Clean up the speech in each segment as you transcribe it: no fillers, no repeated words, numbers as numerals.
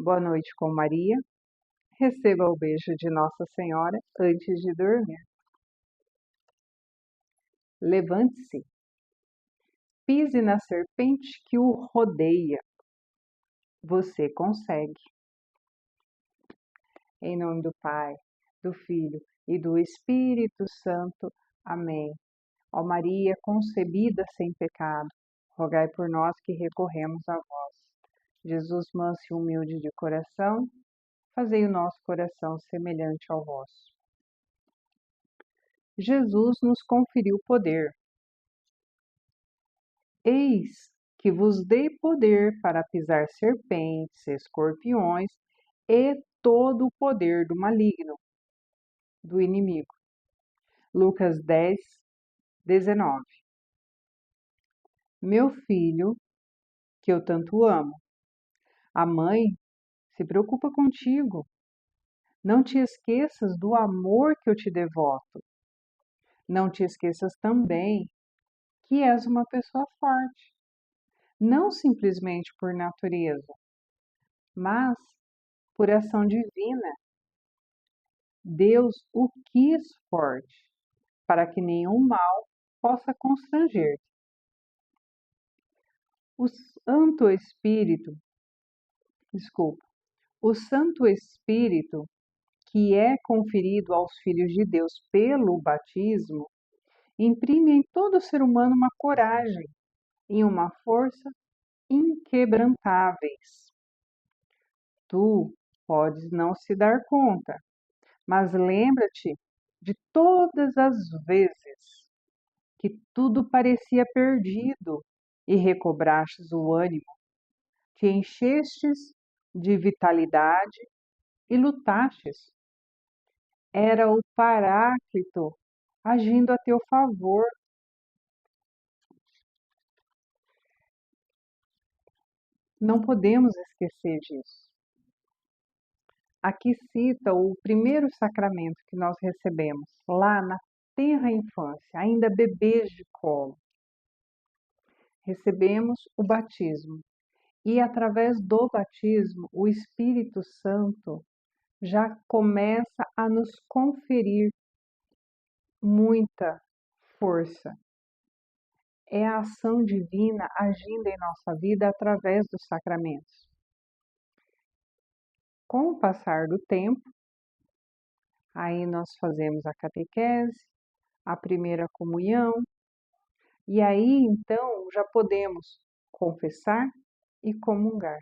Boa noite com Maria. Receba o beijo de Nossa Senhora antes de dormir. Levante-se. Pise na serpente que o rodeia. Você consegue. Em nome do Pai, do Filho e do Espírito Santo. Amém. Ó Maria, concebida sem pecado, rogai por nós que recorremos a vós. Jesus, manso e humilde de coração, fazei o nosso coração semelhante ao vosso. Jesus nos conferiu poder. Eis que vos dei poder para pisar serpentes, escorpiões e todo o poder do maligno, do inimigo. Lucas 10, 19. Meu filho, que eu tanto amo, a mãe se preocupa contigo. Não te esqueças do amor que eu te devoto. Não te esqueças também que és uma pessoa forte, não simplesmente por natureza, mas por ação divina. Deus o quis forte, para que nenhum mal possa constranger-te. O Santo Espírito, o Santo Espírito, que é conferido aos filhos de Deus pelo batismo, imprime em todo ser humano uma coragem e uma força inquebrantáveis. Tu podes não se dar conta, mas lembra-te de todas as vezes que tudo parecia perdido e recobrastes o ânimo, te enchestes de vitalidade e lutastes. Era o Paráclito agindo a teu favor. Não podemos esquecer disso. Aqui cita o primeiro sacramento que nós recebemos, lá na tenra infância, ainda bebês de colo. Recebemos o batismo. E através do batismo, o Espírito Santo já começa a nos conferir muita força. É a ação divina agindo em nossa vida através dos sacramentos. Com o passar do tempo, aí nós fazemos a catequese, a primeira comunhão, e aí então já podemos confessar e comungar.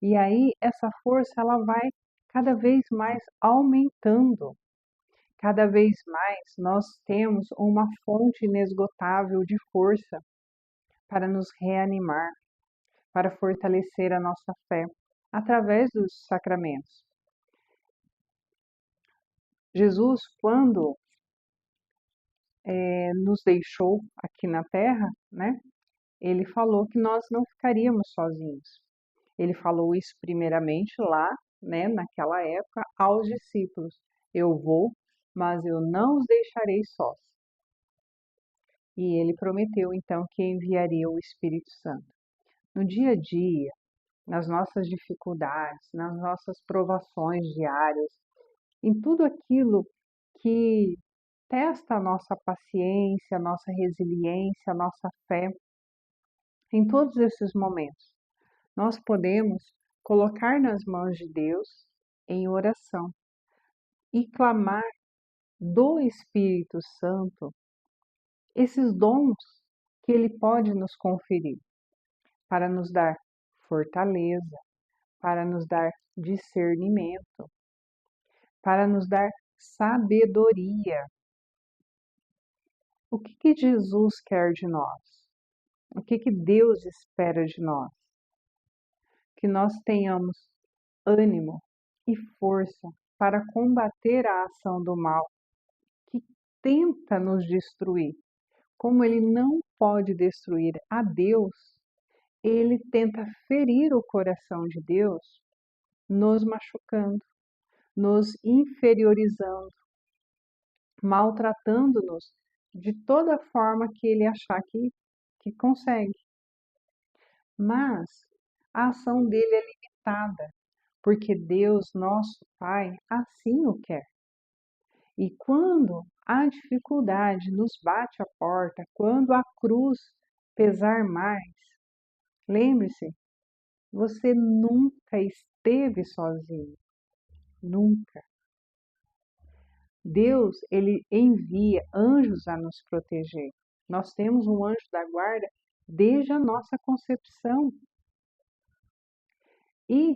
E aí essa força ela vai cada vez mais aumentando. Cada vez mais nós temos uma fonte inesgotável de força para nos reanimar, para fortalecer a nossa fé através dos sacramentos. Jesus, quando nos deixou aqui na Terra, né? Ele falou que nós não ficaríamos sozinhos. Ele falou isso primeiramente lá, né, naquela época, aos discípulos. Eu vou, mas eu não os deixarei sós. E ele prometeu então que enviaria o Espírito Santo. No dia a dia, nas nossas dificuldades, nas nossas provações diárias, em tudo aquilo que testa a nossa paciência, a nossa resiliência, a nossa fé, em todos esses momentos, nós podemos colocar nas mãos de Deus em oração e clamar do Espírito Santo esses dons que Ele pode nos conferir para nos dar fortaleza, para nos dar discernimento, para nos dar sabedoria. O que Jesus quer de nós? O que Deus espera de nós? Que nós tenhamos ânimo e força para combater a ação do mal que tenta nos destruir. Como ele não pode destruir a Deus, ele tenta ferir o coração de Deus, nos machucando, nos inferiorizando, maltratando-nos de toda forma que ele achar que consegue. Mas a ação dele é limitada, porque Deus, nosso Pai, assim o quer. E quando a dificuldade nos bate à porta, quando a cruz pesar mais, lembre-se, você nunca esteve sozinho, nunca. Deus, ele envia anjos a nos proteger. Nós temos um anjo da guarda desde a nossa concepção. E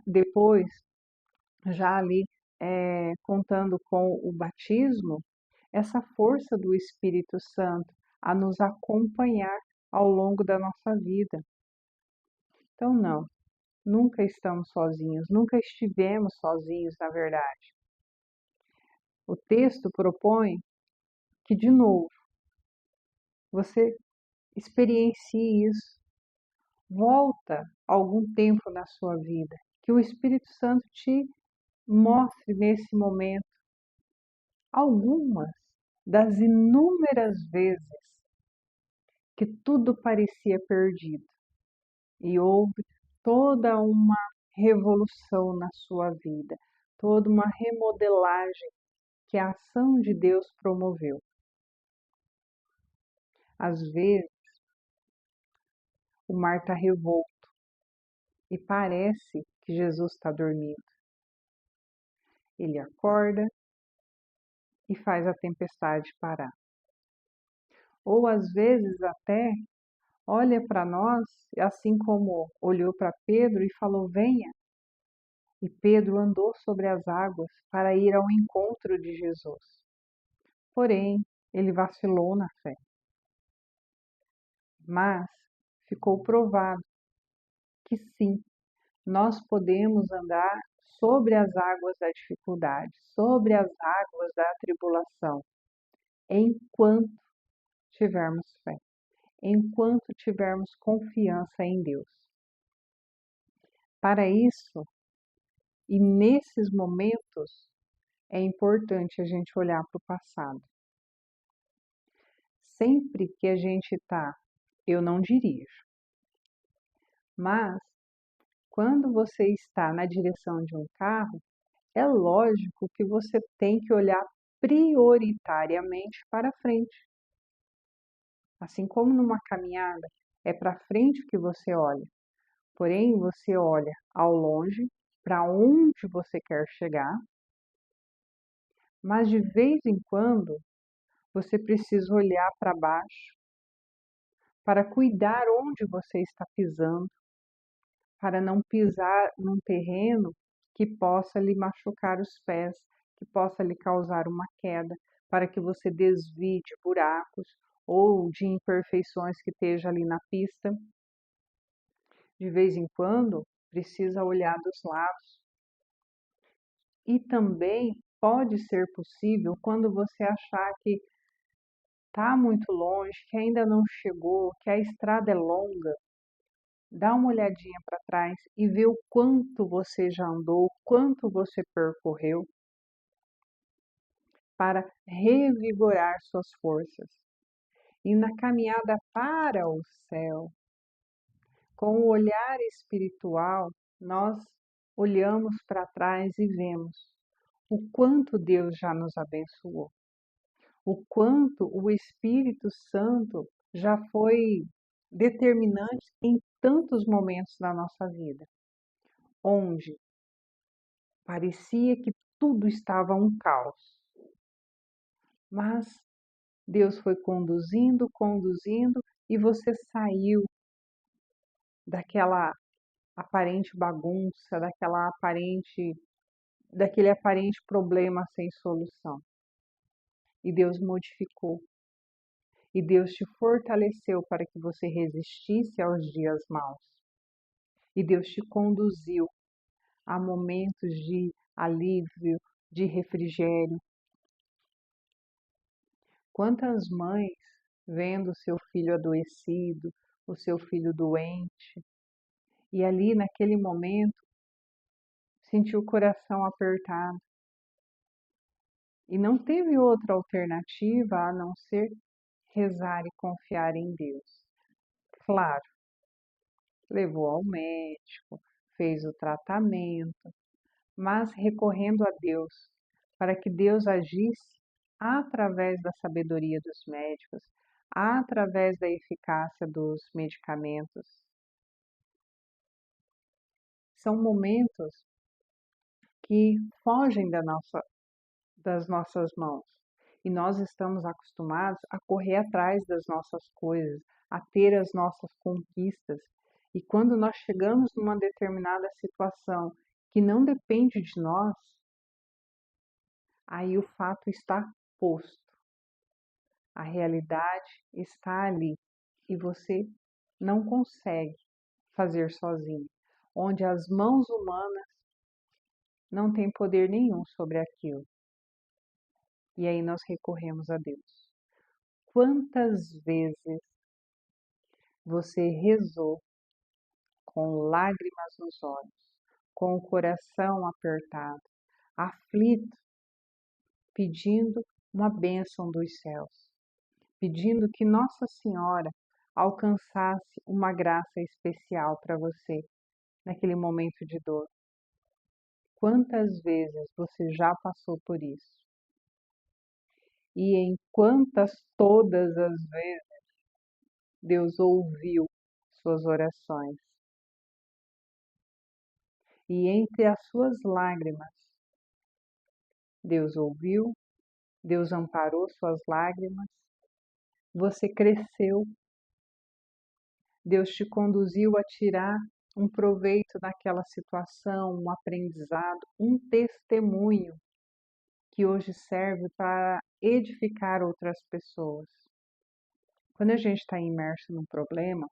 depois, já ali contando com o batismo, essa força do Espírito Santo a nos acompanhar ao longo da nossa vida. Então, não, nunca estamos sozinhos, nunca estivemos sozinhos, na verdade. O texto propõe que, de novo, você experiencie isso, volta algum tempo na sua vida, que o Espírito Santo te mostre nesse momento algumas das inúmeras vezes que tudo parecia perdido e houve toda uma revolução na sua vida, toda uma remodelagem que a ação de Deus promoveu. Às vezes, o mar está revolto e parece que Jesus está dormindo. Ele acorda e faz a tempestade parar. Ou às vezes até olha para nós, assim como olhou para Pedro e falou: venha. E Pedro andou sobre as águas para ir ao encontro de Jesus. Porém, ele vacilou na fé. Mas ficou provado que sim, nós podemos andar sobre as águas da dificuldade, sobre as águas da tribulação, enquanto tivermos fé, enquanto tivermos confiança em Deus. Para isso, e nesses momentos, é importante a gente olhar para o passado. Sempre que a gente está, eu não dirijo, mas quando você está na direção de um carro, é lógico que você tem que olhar prioritariamente para frente. Assim como numa caminhada, é para frente que você olha. Porém, você olha ao longe, para onde você quer chegar, mas de vez em quando você precisa olhar para baixo para cuidar onde você está pisando, para não pisar num terreno que possa lhe machucar os pés, que possa lhe causar uma queda, para que você desvie de buracos ou de imperfeições que esteja ali na pista. De vez em quando, precisa olhar dos lados. E também pode ser possível quando você achar que está muito longe, que ainda não chegou, que a estrada é longa, dá uma olhadinha para trás e vê o quanto você já andou, quanto você percorreu para revigorar suas forças. E na caminhada para o céu, com o olhar espiritual, nós olhamos para trás e vemos o quanto Deus já nos abençoou, o quanto o Espírito Santo já foi determinante em tantos momentos da nossa vida, onde parecia que tudo estava um caos. Mas Deus foi conduzindo, conduzindo, e você saiu daquela aparente bagunça, daquele aparente problema sem solução. E Deus modificou. E Deus te fortaleceu para que você resistisse aos dias maus. E Deus te conduziu a momentos de alívio, de refrigério. Quantas mães, vendo o seu filho adoecido, o seu filho doente, e ali naquele momento sentiu o coração apertado e não teve outra alternativa a não ser rezar e confiar em Deus. Claro, levou ao médico, fez o tratamento, mas recorrendo a Deus, para que Deus agisse através da sabedoria dos médicos, através da eficácia dos medicamentos. São momentos que fogem das nossas mãos. E nós estamos acostumados a correr atrás das nossas coisas, a ter as nossas conquistas. E quando nós chegamos numa determinada situação que não depende de nós, aí o fato está posto. A realidade está ali e você não consegue fazer sozinho, onde as mãos humanas não têm poder nenhum sobre aquilo. E aí nós recorremos a Deus. Quantas vezes você rezou com lágrimas nos olhos, com o coração apertado, aflito, pedindo uma bênção dos céus, pedindo que Nossa Senhora alcançasse uma graça especial para você naquele momento de dor? Quantas vezes você já passou por isso? E em quantas todas as vezes Deus ouviu suas orações? E entre as suas lágrimas, Deus ouviu, Deus amparou suas lágrimas, você cresceu, Deus te conduziu a tirar um proveito daquela situação, um aprendizado, um testemunho que hoje serve para edificar outras pessoas. Quando a gente está imerso num problema,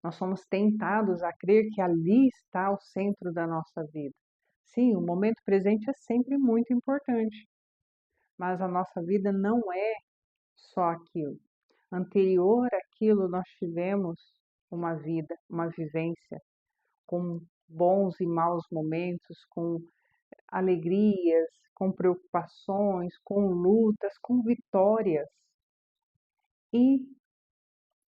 nós somos tentados a crer que ali está o centro da nossa vida. Sim, o momento presente é sempre muito importante, mas a nossa vida não é só aquilo. Anterior àquilo, nós tivemos uma vida, uma vivência com bons e maus momentos, com alegrias, com preocupações, com lutas, com vitórias. E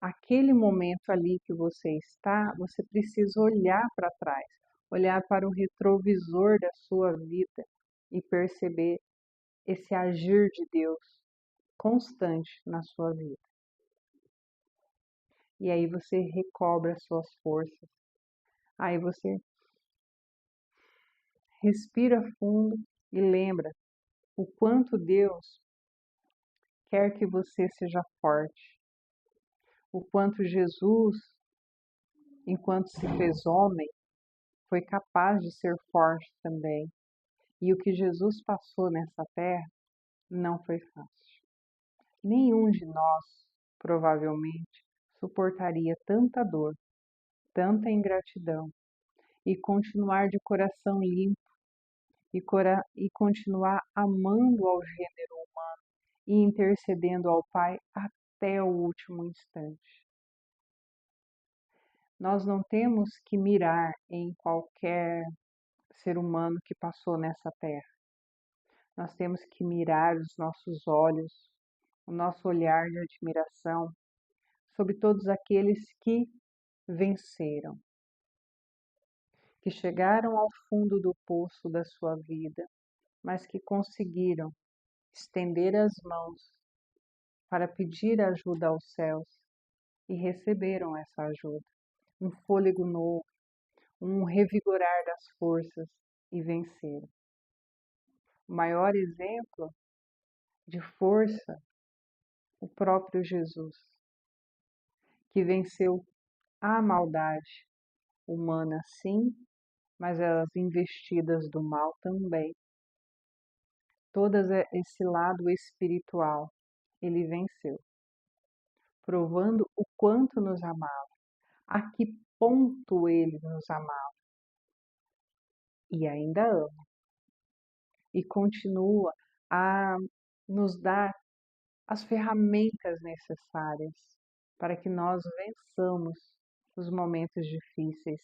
aquele momento ali que você está, você precisa olhar para trás, olhar para o retrovisor da sua vida e perceber esse agir de Deus constante na sua vida. E aí você recobra suas forças. Aí você respira fundo e lembra o quanto Deus quer que você seja forte, o quanto Jesus, enquanto se fez homem, foi capaz de ser forte também. E o que Jesus passou nessa terra não foi fácil. Nenhum de nós, provavelmente, suportaria tanta dor, tanta ingratidão e continuar de coração limpo e continuar amando ao gênero humano e intercedendo ao Pai até o último instante. Nós não temos que mirar em qualquer ser humano que passou nessa terra. Nós temos que mirar os nossos olhos, o nosso olhar de admiração sobre todos aqueles que venceram, que chegaram ao fundo do poço da sua vida, mas que conseguiram estender as mãos para pedir ajuda aos céus e receberam essa ajuda, um fôlego novo, um revigorar das forças e venceram. O maior exemplo de força, o próprio Jesus, que venceu a maldade humana sim, mas as investidas do mal também. Todo esse lado espiritual ele venceu, provando o quanto nos amava, a que ponto ele nos amava e ainda ama, e continua a nos dar as ferramentas necessárias para que nós vençamos os momentos difíceis,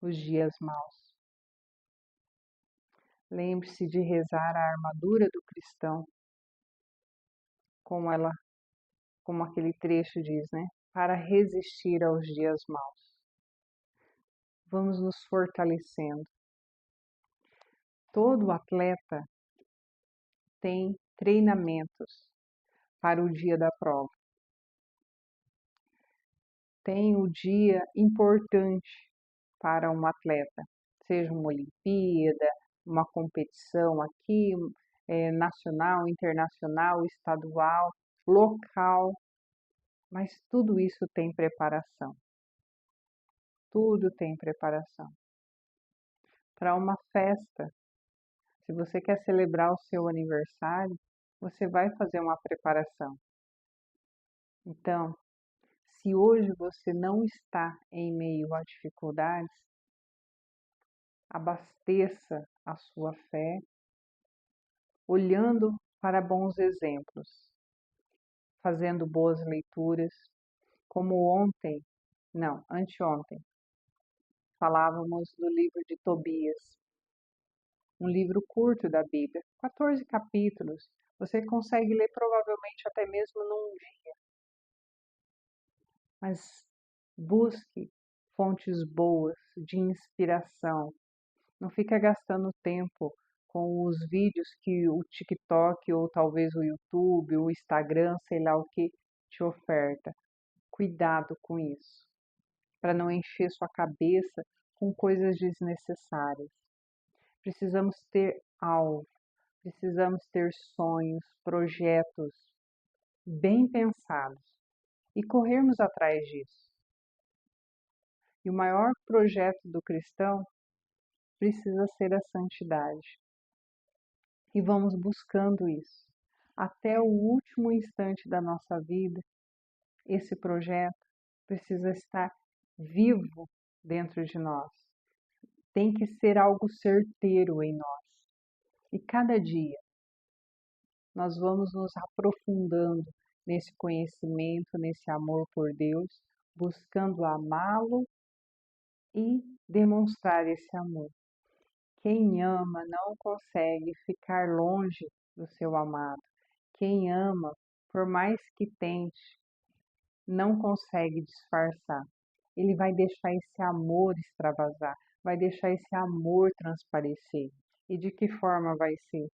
os dias maus. Lembre-se de rezar a armadura do cristão, como aquele trecho diz, né? Para resistir aos dias maus. vamos nos fortalecendo. Todo atleta tem treinamentos para o dia da prova. Tem o dia importante para um atleta, seja uma Olimpíada, uma competição aqui, nacional, internacional, estadual, local, mas tudo isso tem preparação. Tudo tem preparação. Para uma festa, se você quer celebrar o seu aniversário, você vai fazer uma preparação. Então, se hoje você não está em meio a dificuldades, abasteça a sua fé, olhando para bons exemplos, fazendo boas leituras, como anteontem, falávamos do livro de Tobias, um livro curto da Bíblia, 14 capítulos. Você consegue ler provavelmente até mesmo num dia. Mas busque fontes boas de inspiração. Não fica gastando tempo com os vídeos que o TikTok ou talvez o YouTube, o Instagram, sei lá o que, te oferta. Cuidado com isso, para não encher sua cabeça com coisas desnecessárias. Precisamos ter alvo, precisamos ter sonhos, projetos bem pensados e corrermos atrás disso. E o maior projeto do cristão precisa ser a santidade. E vamos buscando isso. Até o último instante da nossa vida, esse projeto precisa estar vivo dentro de nós. Tem que ser algo certeiro em nós. E cada dia nós vamos nos aprofundando nesse conhecimento, nesse amor por Deus, buscando amá-lo e demonstrar esse amor. Quem ama não consegue ficar longe do seu amado. Quem ama, por mais que tente, não consegue disfarçar. Ele vai deixar esse amor extravasar, vai deixar esse amor transparecer. E de que forma vai ser?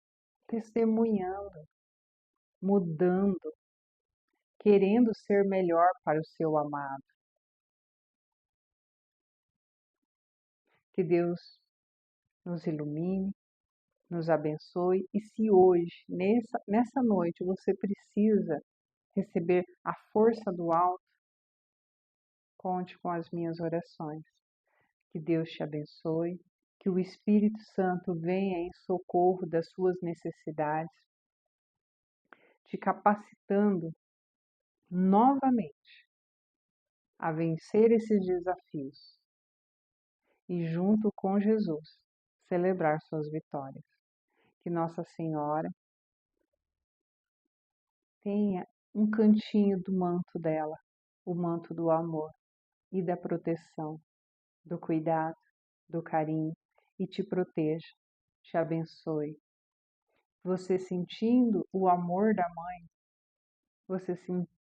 Testemunhando, mudando, querendo ser melhor para o seu amado. Que Deus nos ilumine, nos abençoe. E se hoje, nessa noite, você precisa receber a força do alto, conte com as minhas orações. Que Deus te abençoe, que o Espírito Santo venha em socorro das suas necessidades, te capacitando novamente a vencer esses desafios e, junto com Jesus, celebrar suas vitórias. Que Nossa Senhora tenha um cantinho do manto dela, o manto do amor e da proteção, do cuidado, do carinho, e te proteja, te abençoe. Você sentindo o amor da mãe, você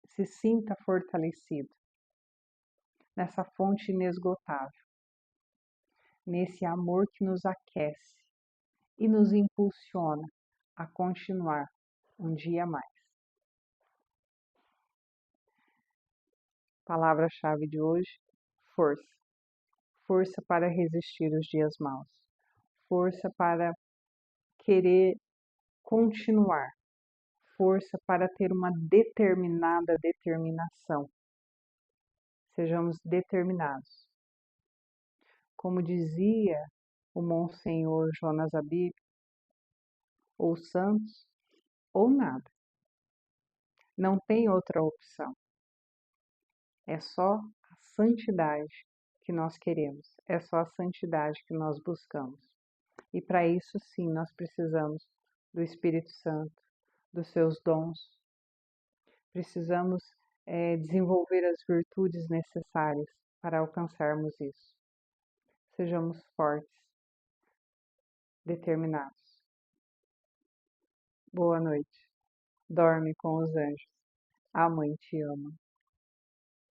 se sinta fortalecido nessa fonte inesgotável, nesse amor que nos aquece e nos impulsiona a continuar um dia a mais. Palavra-chave de hoje: força. Força para resistir os dias maus. Força para querer continuar. Força para ter uma determinada determinação. Sejamos determinados. Como dizia o Monsenhor Jonas Abib, ou santos ou nada. Não tem outra opção. É só a santidade que nós queremos. É só a santidade que nós buscamos. E para isso, sim, nós precisamos do Espírito Santo, dos seus dons. Precisamos desenvolver as virtudes necessárias para alcançarmos isso. Sejamos fortes, determinados. Boa noite. Dorme com os anjos. A mãe te ama.